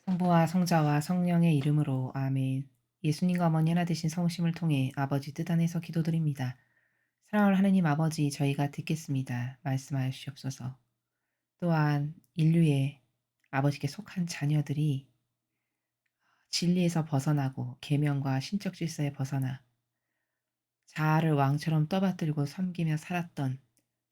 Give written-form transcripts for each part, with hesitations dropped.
성부와 성자와 성령의 이름으로 아멘. 예수님과 어머니 하나 되신 성심을 통해 아버지 뜻 안에서 기도드립니다. 사랑하는 하느님 아버지, 저희가 듣겠습니다. 말씀하여 주시옵소서. 또한 인류의 아버지께 속한 자녀들이 진리에서 벗어나고 계명과 신적 질서에 벗어나 자아를 왕처럼 떠받들고 섬기며 살았던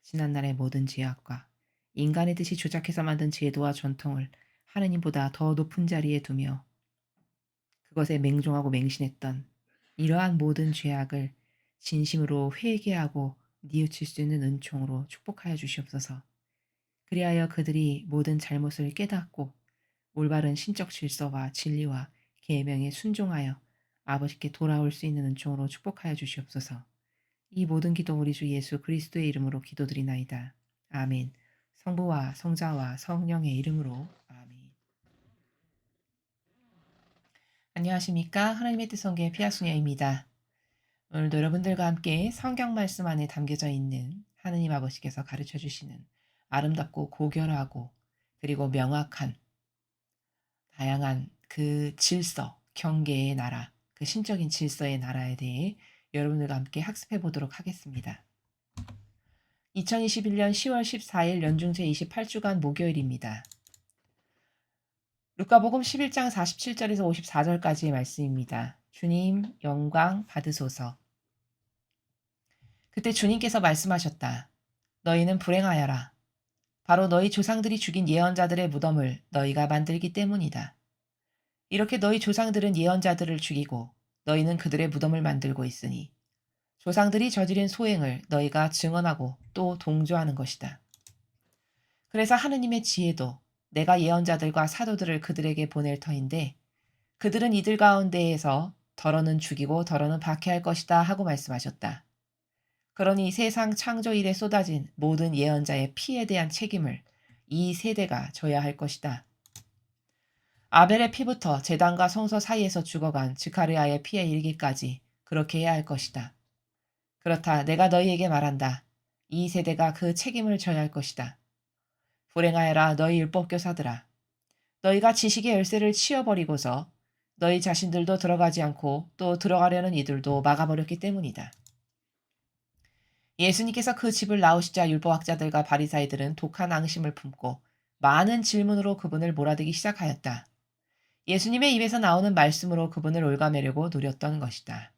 지난날의 모든 죄악과 인간의 뜻이 조작해서 만든 제도와 전통을 하느님보다 더 높은 자리에 두며 그것에 맹종하고 맹신했던 이러한 모든 죄악을 진심으로 회개하고 뉘우칠 수 있는 은총으로 축복하여 주시옵소서. 그리하여 그들이 모든 잘못을 깨닫고 올바른 신적 질서와 진리와 계명에 순종하여 아버지께 돌아올 수 있는 은총으로 축복하여 주시옵소서. 이 모든 기도 우리 주 예수 그리스도의 이름으로 기도드리나이다. 아멘. 성부와 성자와 성령의 이름으로 아멘. 안녕하십니까? 하나님의 뜻성계 피아수녀입니다. 오늘도 여러분들과 함께 성경 말씀 안에 담겨져 있는 하느님 아버지께서 가르쳐 주시는 아름답고 고결하고 그리고 명확한 다양한 그 질서, 경계의 나라, 그 신적인 질서의 나라에 대해 여러분들과 함께 학습해 보도록 하겠습니다. 2021년 10월 14일 연중 제28주간 목요일입니다. 루카복음 11장 47절에서 54절까지의 말씀입니다. 주님 영광 받으소서. 그때 주님께서 말씀하셨다. 너희는 불행하여라. 바로 너희 조상들이 죽인 예언자들의 무덤을 너희가 만들기 때문이다. 이렇게 너희 조상들은 예언자들을 죽이고 너희는 그들의 무덤을 만들고 있으니 조상들이 저지른 소행을 너희가 증언하고 또 동조하는 것이다. 그래서 하느님의 지혜도 내가 예언자들과 사도들을 그들에게 보낼 터인데 그들은 이들 가운데에서 더러는 죽이고 더러는 박해할 것이다 하고 말씀하셨다. 그러니 세상 창조 일에 쏟아진 모든 예언자의 피에 대한 책임을 이 세대가 져야 할 것이다. 아벨의 피부터 제단과 성소 사이에서 죽어간 즈카르야의 피에 이르기까지 그렇게 해야 할 것이다. 그렇다. 내가 너희에게 말한다. 이 세대가 그 책임을 져야 할 것이다. 불행하여라 너희 율법교사들아. 너희가 지식의 열쇠를 치워버리고서 너희 자신들도 들어가지 않고 또 들어가려는 이들도 막아버렸기 때문이다. 예수님께서 그 집을 나오시자 율법학자들과 바리사이들은 독한 앙심을 품고 많은 질문으로 그분을 몰아대기 시작하였다. 예수님의 입에서 나오는 말씀으로 그분을 올가매려고 노렸던 것이다.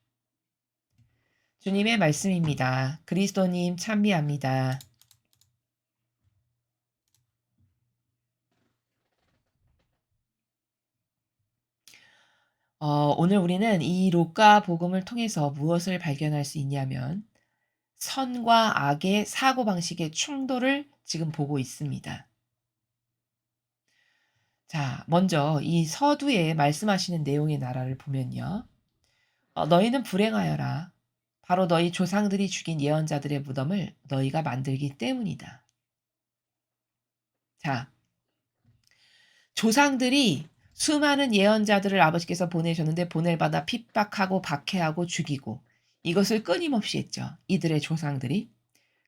주님의 말씀입니다. 그리스도님 찬미합니다. 오늘 우리는 이 루카 복음을 통해서 무엇을 발견할 수 있냐면 선과 악의 사고방식의 충돌을 지금 보고 있습니다. 자, 먼저 이 서두에 말씀하시는 내용의 나라를 보면요. 너희는 불행하여라. 바로 너희 조상들이 죽인 예언자들의 무덤을 너희가 만들기 때문이다. 자, 조상들이 수많은 예언자들을 아버지께서 보내셨는데 보낼마다 핍박하고 박해하고 죽이고 이것을 끊임없이 했죠. 이들의 조상들이.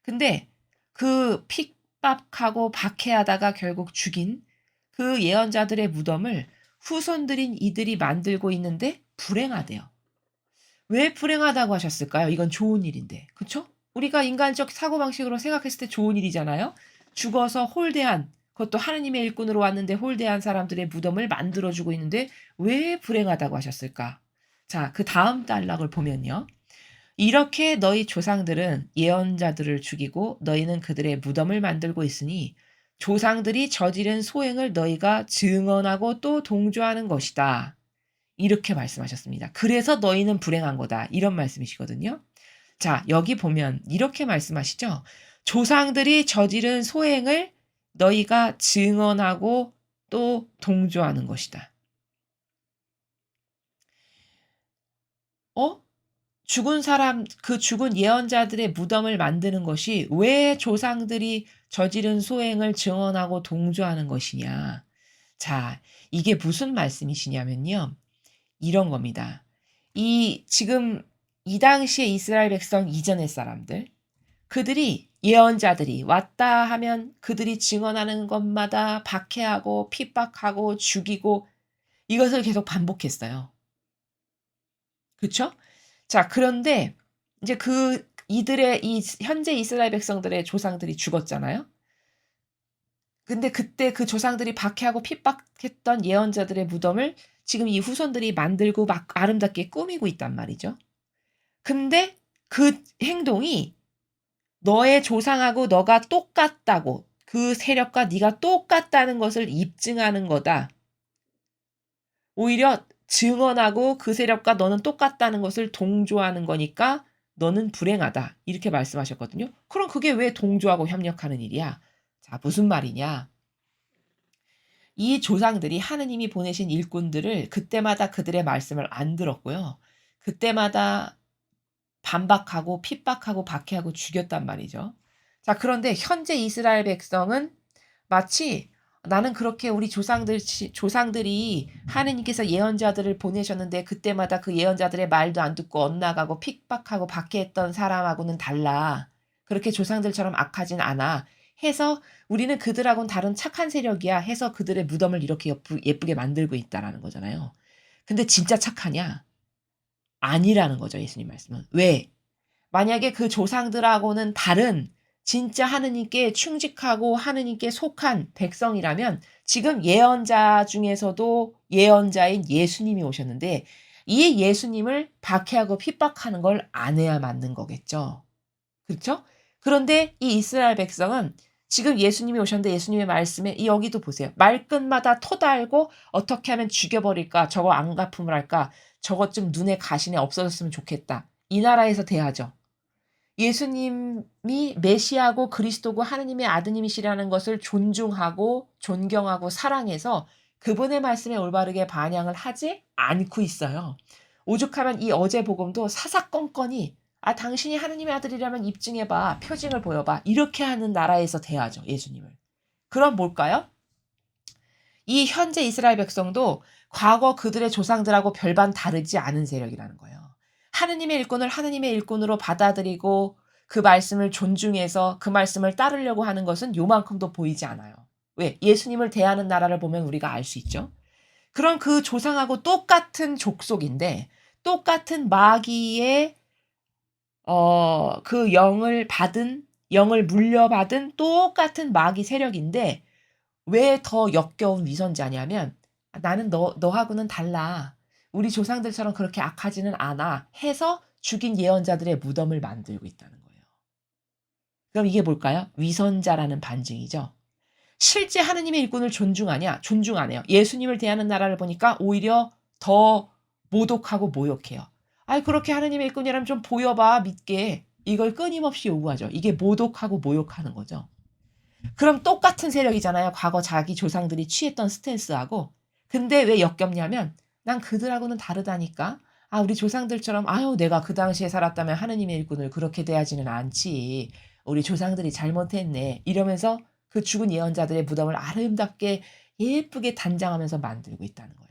근데 그 핍박하고 박해하다가 결국 죽인 그 예언자들의 무덤을 후손들인 이들이 만들고 있는데 불행하대요. 왜 불행하다고 하셨을까요? 이건 좋은 일인데. 그쵸? 우리가 인간적 사고방식으로 생각했을 때 좋은 일이잖아요. 죽어서 홀대한 그것도 하느님의 일꾼으로 왔는데 홀대한 사람들의 무덤을 만들어주고 있는데 왜 불행하다고 하셨을까? 자, 그 다음 단락을 보면요. 이렇게 너희 조상들은 예언자들을 죽이고 너희는 그들의 무덤을 만들고 있으니 조상들이 저지른 소행을 너희가 증언하고 또 동조하는 것이다. 이렇게 말씀하셨습니다. 그래서 너희는 불행한 거다. 이런 말씀이시거든요. 자, 여기 보면 이렇게 말씀하시죠. 조상들이 저지른 소행을 너희가 증언하고 또 동조하는 것이다. 어? 죽은 사람, 그 죽은 예언자들의 무덤을 만드는 것이 왜 조상들이 저지른 소행을 증언하고 동조하는 것이냐. 자, 이게 무슨 말씀이시냐면요. 이런 겁니다. 지금 이 당시에 이스라엘 백성 이전의 사람들, 그들이 예언자들이 왔다 하면 그들이 증언하는 것마다 박해하고 핍박하고 죽이고 이것을 계속 반복했어요. 그쵸? 자, 그런데 이제 이들의 이 현재 이스라엘 백성들의 조상들이 죽었잖아요. 근데 그때 그 조상들이 박해하고 핍박했던 예언자들의 무덤을 지금 이 후손들이 만들고 막 아름답게 꾸미고 있단 말이죠. 근데 그 행동이 너의 조상하고 너가 똑같다고, 그 세력과 네가 똑같다는 것을 입증하는 거다. 오히려 증언하고 그 세력과 너는 똑같다는 것을 동조하는 거니까 너는 불행하다. 이렇게 말씀하셨거든요. 그럼 그게 왜 동조하고 협력하는 일이야? 자, 무슨 말이냐? 이 조상들이 하느님이 보내신 일꾼들을 그때마다 그들의 말씀을 안 들었고요. 그때마다 반박하고 핍박하고 박해하고 죽였단 말이죠. 자, 그런데 현재 이스라엘 백성은 마치 나는 그렇게 우리 조상들이 하느님께서 예언자들을 보내셨는데 그때마다 그 예언자들의 말도 안 듣고 엇나가고 핍박하고 박해했던 사람하고는 달라. 그렇게 조상들처럼 악하진 않아. 해서 우리는 그들하고는 다른 착한 세력이야. 해서 그들의 무덤을 이렇게 예쁘게 만들고 있다라는 거잖아요. 근데 진짜 착하냐? 아니라는 거죠, 예수님 말씀은. 왜? 만약에 그 조상들하고는 다른 진짜 하느님께 충직하고 하느님께 속한 백성이라면 지금 예언자 중에서도 예언자인 예수님이 오셨는데 이 예수님을 박해하고 핍박하는 걸 안 해야 맞는 거겠죠. 그렇죠? 그런데 이 이스라엘 백성은 지금 예수님이 오셨는데 예수님의 말씀에 여기도 보세요. 말끝마다 토달고 어떻게 하면 죽여버릴까? 저거 안 갚음을 할까? 저것 좀 눈에 가시네 없어졌으면 좋겠다. 이 나라에서 대하죠. 예수님이 메시아고 그리스도고 하느님의 아드님이시라는 것을 존중하고 존경하고 사랑해서 그분의 말씀에 올바르게 반영을 하지 않고 있어요. 오죽하면 이 어제 복음도 사사건건이 당신이 하느님의 아들이라면 입증해봐. 표징을 보여봐. 이렇게 하는 나라에서 대하죠. 예수님을. 그럼 뭘까요? 이 현재 이스라엘 백성도 과거 그들의 조상들하고 별반 다르지 않은 세력이라는 거예요. 하느님의 일꾼을 하느님의 일꾼으로 받아들이고 그 말씀을 존중해서 그 말씀을 따르려고 하는 것은 요만큼도 보이지 않아요. 왜? 예수님을 대하는 나라를 보면 우리가 알 수 있죠. 그럼 그 조상하고 똑같은 족속인데 똑같은 마귀의 그 영을 물려받은 똑같은 마귀 세력인데 왜 더 역겨운 위선자냐면 나는 너하고는 달라. 우리 조상들처럼 그렇게 악하지는 않아. 해서 죽인 예언자들의 무덤을 만들고 있다는 거예요. 그럼 이게 뭘까요? 위선자라는 반증이죠. 실제 하느님의 일꾼을 존중하냐? 존중 안 해요. 예수님을 대하는 나라를 보니까 오히려 더 모독하고 모욕해요. 그렇게 하느님의 일꾼이라면 좀 보여봐, 믿게. 이걸 끊임없이 요구하죠. 이게 모독하고 모욕하는 거죠. 그럼 똑같은 세력이잖아요. 과거 자기 조상들이 취했던 스탠스하고. 근데 왜 역겹냐면 난 그들하고는 다르다니까. 우리 조상들처럼 내가 그 당시에 살았다면 하느님의 일꾼을 그렇게 대하지는 않지. 우리 조상들이 잘못했네. 이러면서 그 죽은 예언자들의 무덤을 아름답게 예쁘게 단장하면서 만들고 있다는 거예요.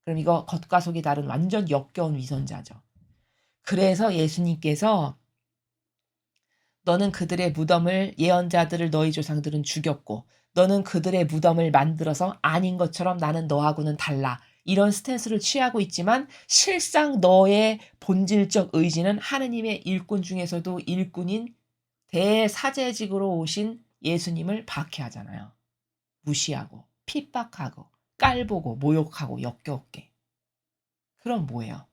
그럼 이거 겉과 속이 다른 완전 역겨운 위선자죠. 그래서 예수님께서 너는 그들의 무덤을 예언자들을 너희 조상들은 죽였고 너는 그들의 무덤을 만들어서 아닌 것처럼 나는 너하고는 달라. 이런 스탠스를 취하고 있지만 실상 너의 본질적 의지는 하느님의 일꾼 중에서도 일꾼인 대사제직으로 오신 예수님을 박해하잖아요. 무시하고 핍박하고 깔보고 모욕하고 역겹게. 그럼 뭐예요?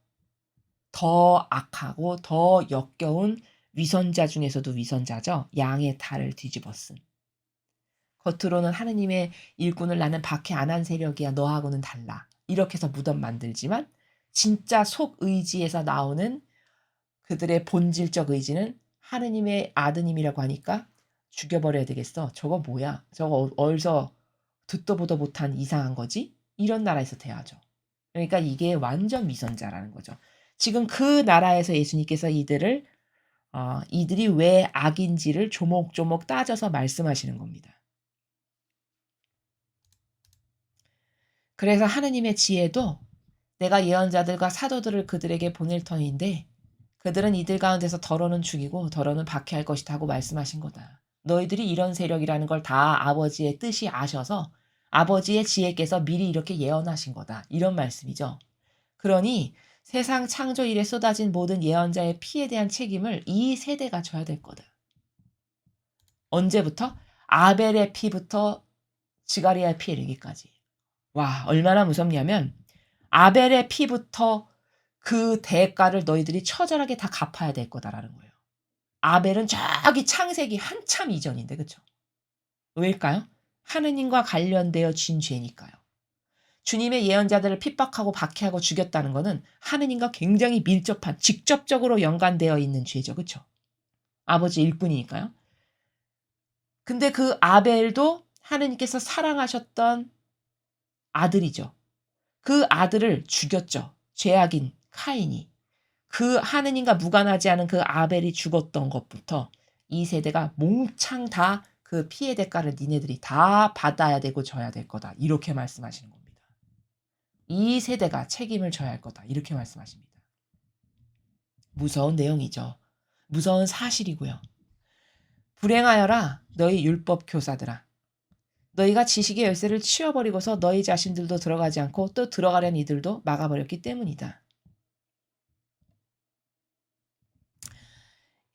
더 악하고 더 역겨운 위선자 중에서도 위선자죠. 양의 탈을 뒤집어쓴. 겉으로는 하느님의 일꾼을 나는 박해 안 한 세력이야. 너하고는 달라. 이렇게 해서 무덤 만들지만 진짜 속 의지에서 나오는 그들의 본질적 의지는 하느님의 아드님이라고 하니까 죽여버려야 되겠어. 저거 뭐야? 저거 어디서 듣도 보도 못한 이상한 거지? 이런 나라에서 대하죠. 그러니까 이게 완전 위선자라는 거죠. 지금 그 나라에서 예수님께서 이들이 왜 악인지를 조목조목 따져서 말씀하시는 겁니다. 그래서 하느님의 지혜도 내가 예언자들과 사도들을 그들에게 보낼 터인데 그들은 이들 가운데서 더러는 죽이고 더러는 박해할 것이다 하고 말씀하신 거다. 너희들이 이런 세력이라는 걸 다 아버지의 뜻이 아셔서 아버지의 지혜께서 미리 이렇게 예언하신 거다. 이런 말씀이죠. 그러니 세상 창조 이래 쏟아진 모든 예언자의 피에 대한 책임을 이 세대가 져야 될 거다. 언제부터? 아벨의 피부터 스가랴의 피 이르기까지. 와, 얼마나 무섭냐면 아벨의 피부터 그 대가를 너희들이 처절하게 다 갚아야 될 거다라는 거예요. 아벨은 저기 창세기 한참 이전인데, 그쵸? 왜일까요? 하느님과 관련되어 진 죄니까요. 주님의 예언자들을 핍박하고 박해하고 죽였다는 것은 하느님과 굉장히 밀접한, 직접적으로 연관되어 있는 죄죠. 그쵸? 아버지 일꾼이니까요. 근데 그 아벨도 하느님께서 사랑하셨던 아들이죠. 그 아들을 죽였죠. 죄악인 카인이. 그 하느님과 무관하지 않은 그 아벨이 죽었던 것부터 이 세대가 몽창 다 그 피해 대가를 니네들이 다 받아야 되고 져야 될 거다. 이렇게 말씀하시는 겁니다. 이 세대가 책임을 져야 할 거다. 이렇게 말씀하십니다. 무서운 내용이죠. 무서운 사실이고요. 불행하여라 너희 율법 교사들아. 너희가 지식의 열쇠를 치워버리고서 너희 자신들도 들어가지 않고 또 들어가려는 이들도 막아버렸기 때문이다.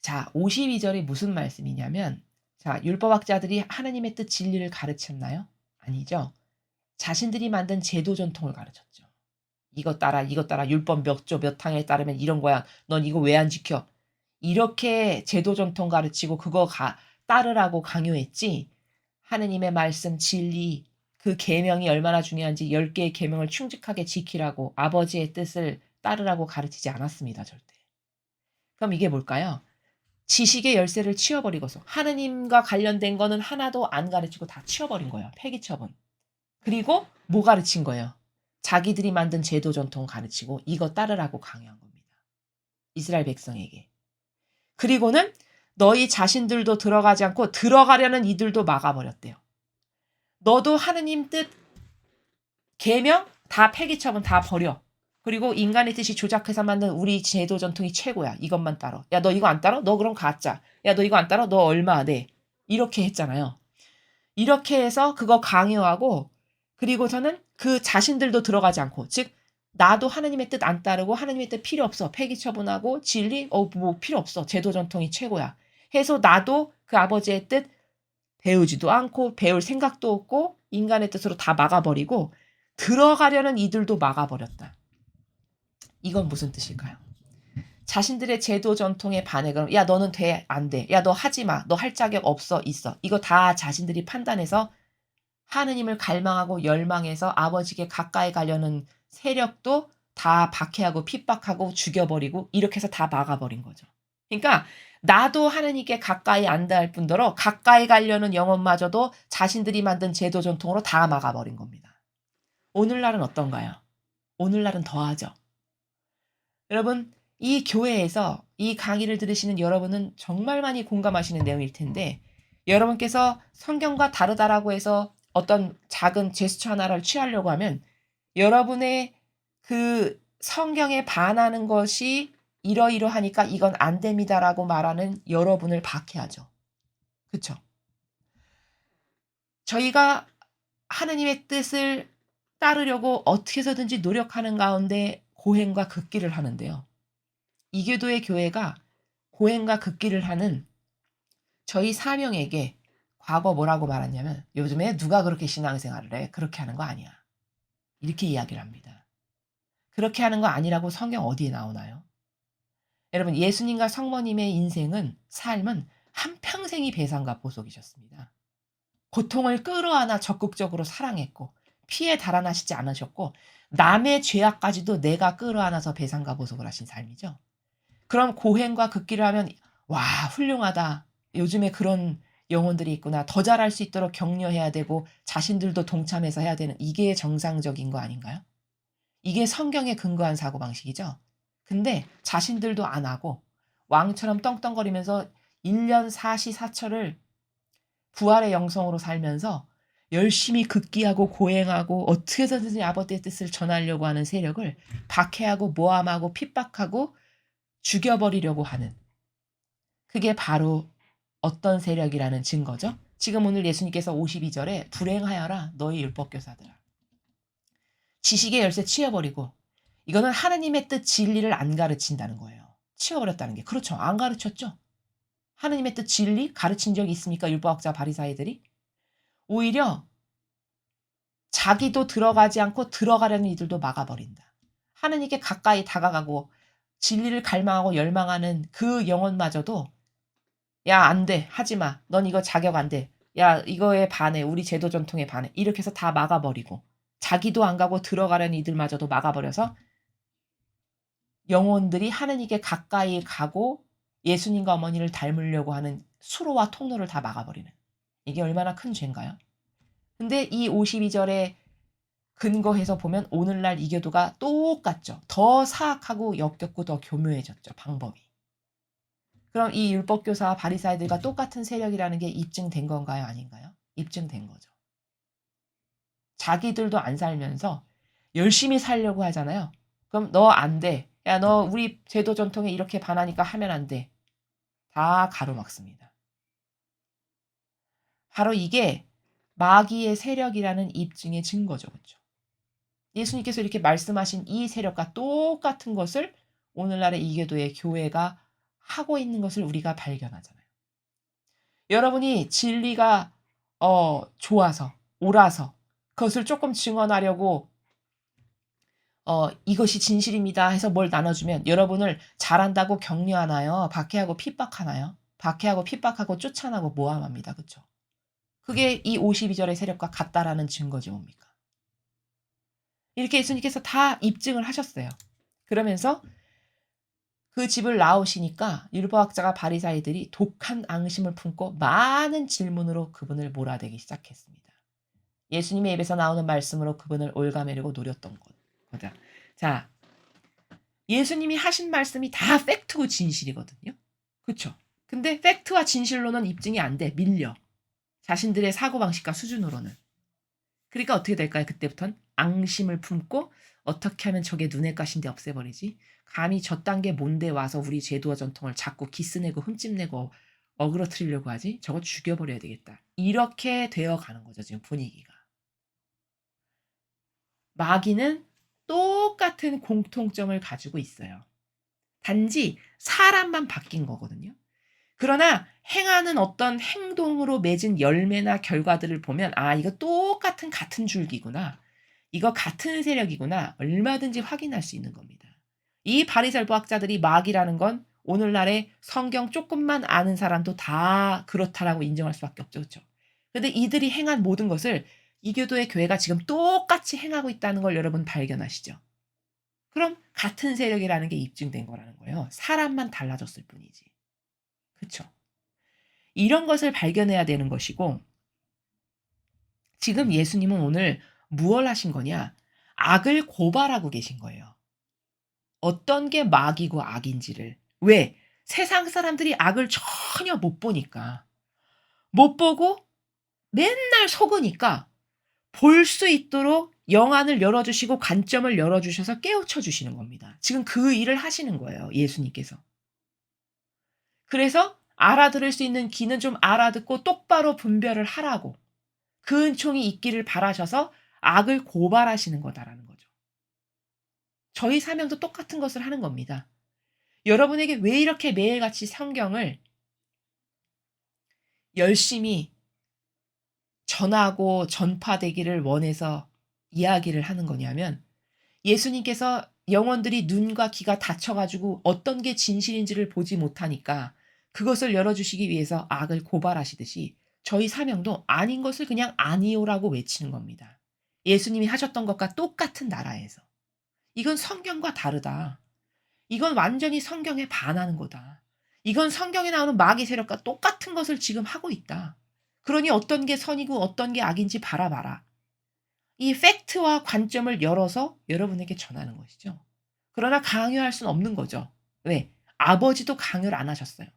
자, 52절이 무슨 말씀이냐면, 자, 율법학자들이 하나님의 뜻 진리를 가르쳤나요? 아니죠. 자신들이 만든 제도 전통을 가르쳤죠. 이것 따라 율법 몇 조 몇 항에 따르면 이런 거야. 넌 이거 왜 안 지켜? 이렇게 제도 전통 가르치고 그거 따르라고 강요했지. 하느님의 말씀 진리 그 계명이 얼마나 중요한지 10개의 계명을 충직하게 지키라고 아버지의 뜻을 따르라고 가르치지 않았습니다. 절대. 그럼 이게 뭘까요? 지식의 열쇠를 치워버리고서 하느님과 관련된 거는 하나도 안 가르치고 다 치워버린 거예요. 폐기처분. 그리고 뭐 가르친 거예요? 자기들이 만든 제도 전통 가르치고 이거 따르라고 강요한 겁니다. 이스라엘 백성에게. 그리고는 너희 자신들도 들어가지 않고 들어가려는 이들도 막아버렸대요. 너도 하느님 뜻 계명 다 폐기처분 다 버려. 그리고 인간의 뜻이 조작해서 만든 우리 제도 전통이 최고야. 이것만 따라. 야, 너 이거 안 따라? 너 그럼 가짜. 야, 너 이거 안 따라? 너 얼마 내? 이렇게 했잖아요. 이렇게 해서 그거 강요하고 그리고서는 그 자신들도 들어가지 않고 즉 나도 하나님의 뜻 안 따르고 하나님의 뜻 필요 없어. 폐기 처분하고 진리 뭐 필요 없어. 제도 전통이 최고야. 해서 나도 그 아버지의 뜻 배우지도 않고 배울 생각도 없고 인간의 뜻으로 다 막아버리고 들어가려는 이들도 막아버렸다. 이건 무슨 뜻일까요? 자신들의 제도 전통에 반해 그럼 야 너는 돼 안 돼. 야 너 하지 마. 너 할 자격 없어 있어. 이거 다 자신들이 판단해서 하느님을 갈망하고 열망해서 아버지께 가까이 가려는 세력도 다 박해하고 핍박하고 죽여버리고 이렇게 해서 다 막아버린 거죠. 그러니까 나도 하느님께 가까이 안 닿을 뿐더러 가까이 가려는 영혼마저도 자신들이 만든 제도 전통으로 다 막아버린 겁니다. 오늘날은 어떤가요? 오늘날은 더하죠. 여러분 이 교회에서 이 강의를 들으시는 여러분은 정말 많이 공감하시는 내용일 텐데 여러분께서 성경과 다르다라고 해서 어떤 작은 제스처 하나를 취하려고 하면 여러분의 그 성경에 반하는 것이 이러이러하니까 이건 안 됩니다라고 말하는 여러분을 박해하죠. 그쵸? 저희가 하느님의 뜻을 따르려고 어떻게 해서든지 노력하는 가운데 고행과 극기를 하는데요. 이교도의 교회가 고행과 극기를 하는 저희 사명에게 과거 뭐라고 말했냐면 요즘에 누가 그렇게 신앙생활을 해? 그렇게 하는 거 아니야. 이렇게 이야기를 합니다. 그렇게 하는 거 아니라고 성경 어디에 나오나요? 여러분 예수님과 성모님의 인생은 삶은 한평생이 배상과 보속이셨습니다. 고통을 끌어안아 적극적으로 사랑했고 피해 달아나시지 않으셨고 남의 죄악까지도 내가 끌어안아서 배상과 보속을 하신 삶이죠. 그럼 고행과 극기를 하면 와 훌륭하다. 요즘에 그런 영혼들이 있구나. 더 잘할 수 있도록 격려해야 되고 자신들도 동참해서 해야 되는 이게 정상적인 거 아닌가요? 이게 성경에 근거한 사고방식이죠. 근데 자신들도 안 하고 왕처럼 떵떵거리면서 1년 사시사철을 부활의 영성으로 살면서 열심히 극기하고 고행하고 어떻게 해서든지 아버지의 뜻을 전하려고 하는 세력을 박해하고 모함하고 핍박하고 죽여버리려고 하는 그게 바로 어떤 세력이라는 증거죠? 지금 오늘 예수님께서 52절에 불행하여라 너희 율법교사들아. 지식의 열쇠 치워버리고 이거는 하느님의 뜻 진리를 안 가르친다는 거예요. 치워버렸다는 게. 그렇죠. 안 가르쳤죠. 하느님의 뜻 진리 가르친 적이 있습니까? 율법학자 바리사이들이. 오히려 자기도 들어가지 않고 들어가려는 이들도 막아버린다. 하느님께 가까이 다가가고 진리를 갈망하고 열망하는 그 영혼마저도 야, 안 돼. 하지 마. 넌 이거 자격 안 돼. 야, 이거에 반해. 우리 제도 전통에 반해. 이렇게 해서 다 막아버리고 자기도 안 가고 들어가려는 이들마저도 막아버려서 영혼들이 하느님께 가까이 가고 예수님과 어머니를 닮으려고 하는 수로와 통로를 다 막아버리는. 이게 얼마나 큰 죄인가요? 근데 이 52절에 근거해서 보면 오늘날 이교도가 똑같죠. 더 사악하고 역겹고 더 교묘해졌죠. 방법이. 그럼 이 율법교사와 바리사이들과 똑같은 세력이라는 게 입증된 건가요? 아닌가요? 입증된 거죠. 자기들도 안 살면서 열심히 살려고 하잖아요. 그럼 너 안 돼. 야, 너 우리 제도 전통에 이렇게 반하니까 하면 안 돼. 다 가로막습니다. 바로 이게 마귀의 세력이라는 입증의 증거죠. 그렇죠? 예수님께서 이렇게 말씀하신 이 세력과 똑같은 것을 오늘날의 이교도의 교회가 하고 있는 것을 우리가 발견하잖아요. 여러분이 진리가 좋아서 옳아서 그것을 조금 증언하려고 이것이 진실입니다 해서 뭘 나눠주면 여러분을 잘한다고 격려하나요? 박해하고 핍박하나요? 박해하고 핍박하고 쫓아나고 모함합니다. 그렇죠? 그게 이 52절의 세력과 같다라는 증거지 뭡니까? 이렇게 예수님께서 다 입증을 하셨어요. 그러면서 그 집을 나오시니까 율법학자가 바리사이들이 독한 앙심을 품고 많은 질문으로 그분을 몰아대기 시작했습니다. 예수님의 입에서 나오는 말씀으로 그분을 올가매려고 노렸던 거다. 자, 예수님이 하신 말씀이 다 팩트고 진실이거든요. 그렇죠? 근데 팩트와 진실로는 입증이 안 돼. 밀려. 자신들의 사고방식과 수준으로는. 그러니까 어떻게 될까요? 그때부터는 앙심을 품고 어떻게 하면 저게 눈에 가신데 없애버리지? 감히 저딴 게 뭔데 와서 우리 제도와 전통을 자꾸 기스내고 흠집내고 어그러뜨리려고 하지? 저거 죽여버려야 되겠다. 이렇게 되어가는 거죠. 지금 분위기가. 마귀는 똑같은 공통점을 가지고 있어요. 단지 사람만 바뀐 거거든요. 그러나 행하는 어떤 행동으로 맺은 열매나 결과들을 보면 이거 똑같은 같은 줄기구나. 이거 같은 세력이구나. 얼마든지 확인할 수 있는 겁니다. 이 바리새인학자들이 마귀라는 건 오늘날의 성경 조금만 아는 사람도 다 그렇다라고 인정할 수밖에 없죠. 그렇죠? 근데 이들이 행한 모든 것을 이교도의 교회가 지금 똑같이 행하고 있다는 걸 여러분 발견하시죠? 그럼 같은 세력이라는 게 입증된 거라는 거예요. 사람만 달라졌을 뿐이지. 그렇죠? 이런 것을 발견해야 되는 것이고 지금 예수님은 오늘 무엇을 하신 거냐? 악을 고발하고 계신 거예요. 어떤 게 마귀고 악인지를. 왜? 세상 사람들이 악을 전혀 못 보니까. 못 보고 맨날 속으니까 볼 수 있도록 영안을 열어주시고 관점을 열어주셔서 깨우쳐 주시는 겁니다. 지금 그 일을 하시는 거예요. 예수님께서. 그래서 알아들을 수 있는 귀는 좀 알아듣고 똑바로 분별을 하라고. 그 은총이 있기를 바라셔서 악을 고발하시는 거다라는 거죠. 저희 사명도 똑같은 것을 하는 겁니다. 여러분에게 왜 이렇게 매일같이 성경을 열심히 전하고 전파되기를 원해서 이야기를 하는 거냐면 예수님께서 영혼들이 눈과 귀가 닫혀가지고 어떤 게 진실인지를 보지 못하니까 그것을 열어주시기 위해서 악을 고발하시듯이 저희 사명도 아닌 것을 그냥 아니오라고 외치는 겁니다. 예수님이 하셨던 것과 똑같은 나라에서. 이건 성경과 다르다. 이건 완전히 성경에 반하는 거다. 이건 성경에 나오는 마귀 세력과 똑같은 것을 지금 하고 있다. 그러니 어떤 게 선이고 어떤 게 악인지 바라봐라. 이 팩트와 관점을 열어서 여러분에게 전하는 것이죠. 그러나 강요할 수는 없는 거죠. 왜? 아버지도 강요를 안 하셨어요.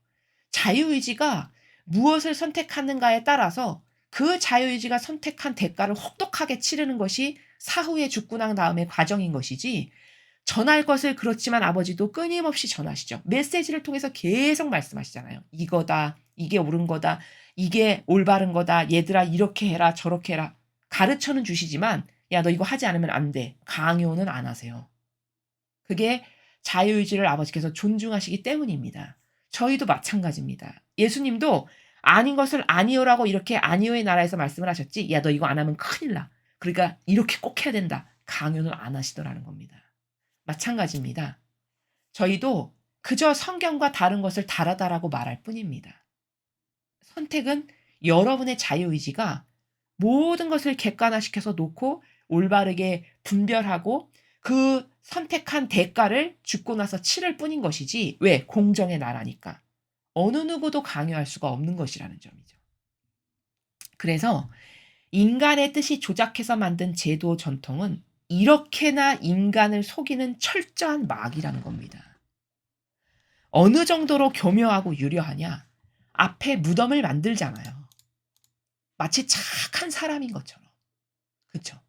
자유의지가 무엇을 선택하는가에 따라서 그 자유의지가 선택한 대가를 혹독하게 치르는 것이 사후에 죽고 난 다음의 과정인 것이지 전할 것을 그렇지만 아버지도 끊임없이 전하시죠. 메시지를 통해서 계속 말씀하시잖아요. 이거다. 이게 옳은 거다. 이게 올바른 거다. 얘들아 이렇게 해라. 저렇게 해라. 가르쳐는 주시지만 야, 너 이거 하지 않으면 안 돼. 강요는 안 하세요. 그게 자유의지를 아버지께서 존중하시기 때문입니다. 저희도 마찬가지입니다. 예수님도 아닌 것을 아니오라고 이렇게 아니오의 나라에서 말씀을 하셨지. 야, 너 이거 안 하면 큰일 나. 그러니까 이렇게 꼭 해야 된다. 강요는 안 하시더라는 겁니다. 마찬가지입니다. 저희도 그저 성경과 다른 것을 다르다라고 말할 뿐입니다. 선택은 여러분의 자유의지가 모든 것을 객관화시켜서 놓고 올바르게 분별하고 그 선택한 대가를 죽고 나서 치를 뿐인 것이지 왜? 공정의 나라니까. 어느 누구도 강요할 수가 없는 것이라는 점이죠. 그래서 인간의 뜻이 조작해서 만든 제도 전통은 이렇게나 인간을 속이는 철저한 마귀라는 겁니다. 어느 정도로 교묘하고 유려하냐? 앞에 무덤을 만들잖아요. 마치 착한 사람인 것처럼. 그쵸?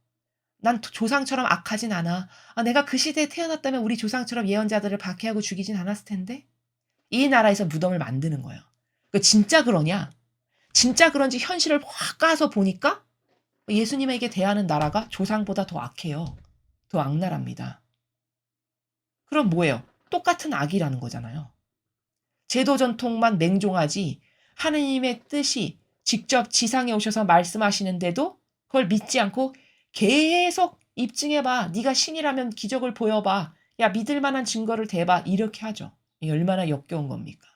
난 조상처럼 악하진 않아. 아, 내가 그 시대에 태어났다면 우리 조상처럼 예언자들을 박해하고 죽이진 않았을 텐데? 이 나라에서 무덤을 만드는 거예요. 진짜 그러냐? 진짜 그런지 현실을 확 까서 보니까 예수님에게 대하는 나라가 조상보다 더 악해요. 더 악랄합니다. 그럼 뭐예요? 똑같은 악이라는 거잖아요. 제도 전통만 맹종하지 하느님의 뜻이 직접 지상에 오셔서 말씀하시는데도 그걸 믿지 않고 계속 입증해봐. 네가 신이라면 기적을 보여봐. 야, 믿을 만한 증거를 대봐. 이렇게 하죠. 이게 얼마나 역겨운 겁니까?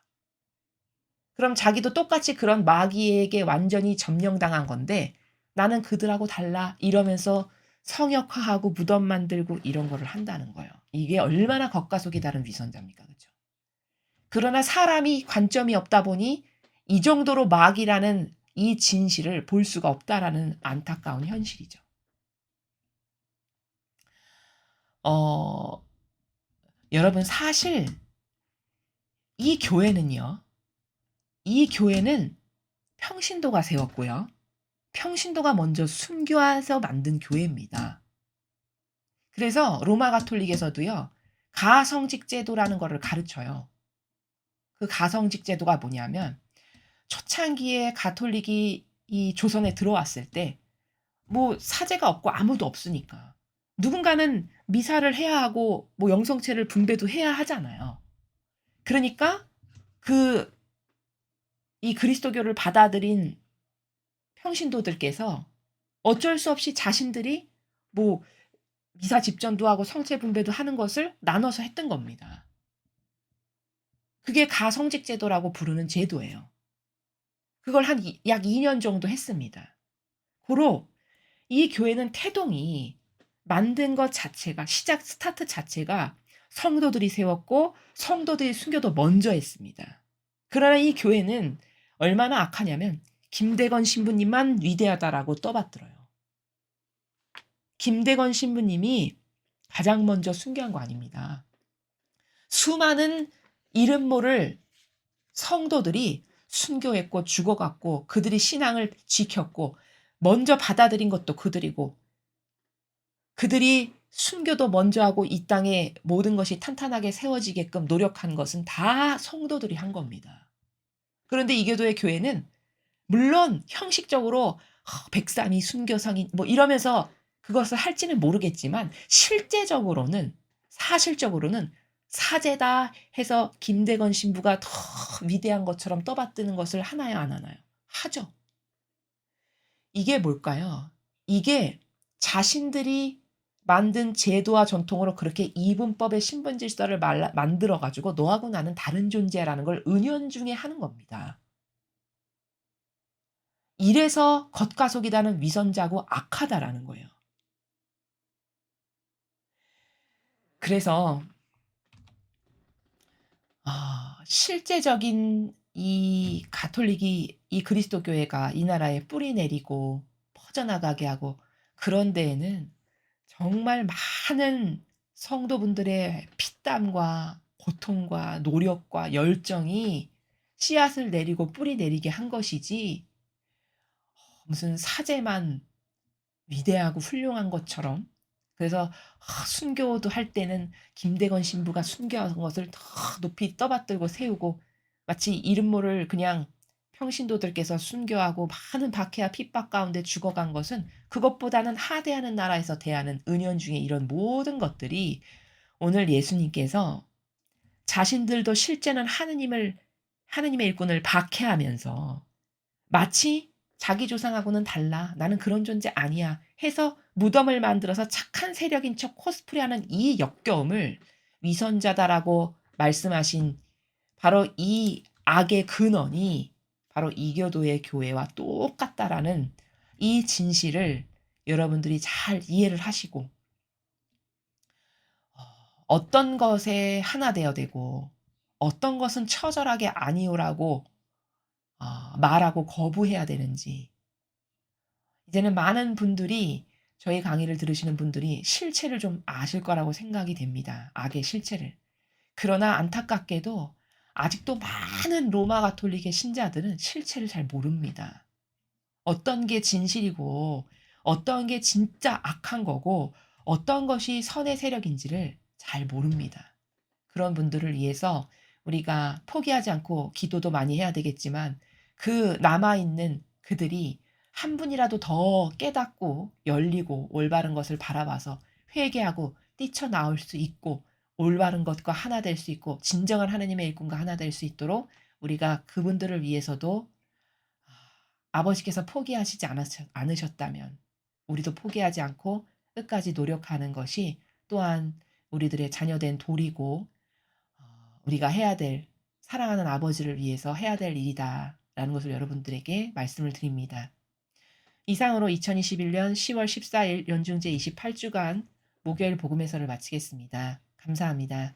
그럼 자기도 똑같이 그런 마귀에게 완전히 점령당한 건데 나는 그들하고 달라 이러면서 성역화하고 무덤 만들고 이런 거를 한다는 거예요. 이게 얼마나 겉과 속이 다른 위선자입니까? 그죠? 그러나 사람이 관점이 없다 보니 이 정도로 마귀라는 이 진실을 볼 수가 없다라는 안타까운 현실이죠. 어, 여러분 사실 이 교회는요. 이 교회는 평신도가 세웠고요. 평신도가 먼저 순교해서 만든 교회입니다. 그래서 로마 가톨릭에서도요. 가성직 제도라는 거를 가르쳐요. 그 가성직 제도가 뭐냐면 초창기에 가톨릭이 이 조선에 들어왔을 때 뭐 사제가 없고 아무도 없으니까 누군가는 미사를 해야 하고 뭐 영성체를 분배도 해야 하잖아요. 그러니까 그 이 그리스도교를 받아들인 평신도들께서 어쩔 수 없이 자신들이 뭐 미사 집전도 하고 성체 분배도 하는 것을 나눠서 했던 겁니다. 그게 가성직 제도라고 부르는 제도예요. 그걸 한 약 2년 정도 했습니다. 고로 이 교회는 태동이 만든 것 자체가 시작 스타트 자체가 성도들이 세웠고 성도들이 순교도 먼저 했습니다. 그러나 이 교회는 얼마나 악하냐면 김대건 신부님만 위대하다라고 떠받들어요. 김대건 신부님이 가장 먼저 순교한 거 아닙니다. 수많은 이름 모를 성도들이 순교했고 죽어갔고 그들이 신앙을 지켰고 먼저 받아들인 것도 그들이고 그들이 순교도 먼저 하고 이 땅에 모든 것이 탄탄하게 세워지게끔 노력한 것은 다 성도들이 한 겁니다. 그런데 이교도의 교회는 물론 형식적으로 백삼이 순교성인 뭐 이러면서 그것을 할지는 모르겠지만 실제적으로는 사실적으로는 사제다 해서 김대건 신부가 더 위대한 것처럼 떠받드는 것을 하나요 안 하나요? 하죠. 이게 뭘까요? 이게 자신들이 만든 제도와 전통으로 그렇게 이분법의 신분 질서를 만들어 가지고 너하고 나는 다른 존재라는 걸 은연중에 하는 겁니다. 이래서 겉과 속이 다른 위선자고 악하다라는 거예요. 그래서 실제적인 이 가톨릭이 이 그리스도 교회가 이 나라에 뿌리 내리고 퍼져나가게 하고 그런 데에는 정말 많은 성도분들의 피땀과 고통과 노력과 열정이 씨앗을 내리고 뿌리 내리게 한 것이지 무슨 사제만 위대하고 훌륭한 것처럼 그래서 순교도 할 때는 김대건 신부가 순교한 것을 더 높이 떠받들고 세우고 마치 이름 모를 그냥 평신도들께서 순교하고 많은 박해와 핍박 가운데 죽어간 것은 그것보다는 하대하는 나라에서 대하는 은연중에 이런 모든 것들이 오늘 예수님께서 자신들도 실제는 하느님의 일꾼을 박해하면서 마치 '자기 조상하고는 달라. 나는 그런 존재 아니야.' 해서 무덤을 만들어서 착한 세력인 척 코스프레하는 이 역겨움을 위선자다라고 말씀하신 바로 이 악의 근원이 바로 이교도의 교회와 똑같다라는 이 진실을 여러분들이 잘 이해를 하시고 어 어떤 것에 하나 되어야 되고 어떤 것은 처절하게 아니오라고 말하고 거부해야 되는지 이제는 많은 분들이 저희 강의를 들으시는 분들이 실체를 좀 아실 거라고 생각이 됩니다, 악의 실체를. 그러나 안타깝게도 아직도 많은 로마 가톨릭의 신자들은 실체를 잘 모릅니다. 어떤 게 진실이고 어떤 게 진짜 악한 거고 어떤 것이 선의 세력인지를 잘 모릅니다. 그런 분들을 위해서 우리가 포기하지 않고 기도도 많이 해야 되겠지만 그 남아 있는 그들이 한 분이라도 더 깨닫고 열리고 올바른 것을 바라봐서 회개하고 뛰쳐나올 수 있고 올바른 것과 하나 될 수 있고 진정한 하나님의 일꾼과 하나 될 수 있도록 우리가 그분들을 위해서도 아버지께서 포기하시지 않으셨다면 우리도 포기하지 않고 끝까지 노력하는 것이 또한 우리들의 자녀된 도리고 우리가 해야 될 사랑하는 아버지를 위해서 해야 될 일이다라는 것을 여러분들에게 말씀을 드립니다. 이상으로 2021년 10월 14일 연중제 28주간 목요일 복음회설을 마치겠습니다. 감사합니다.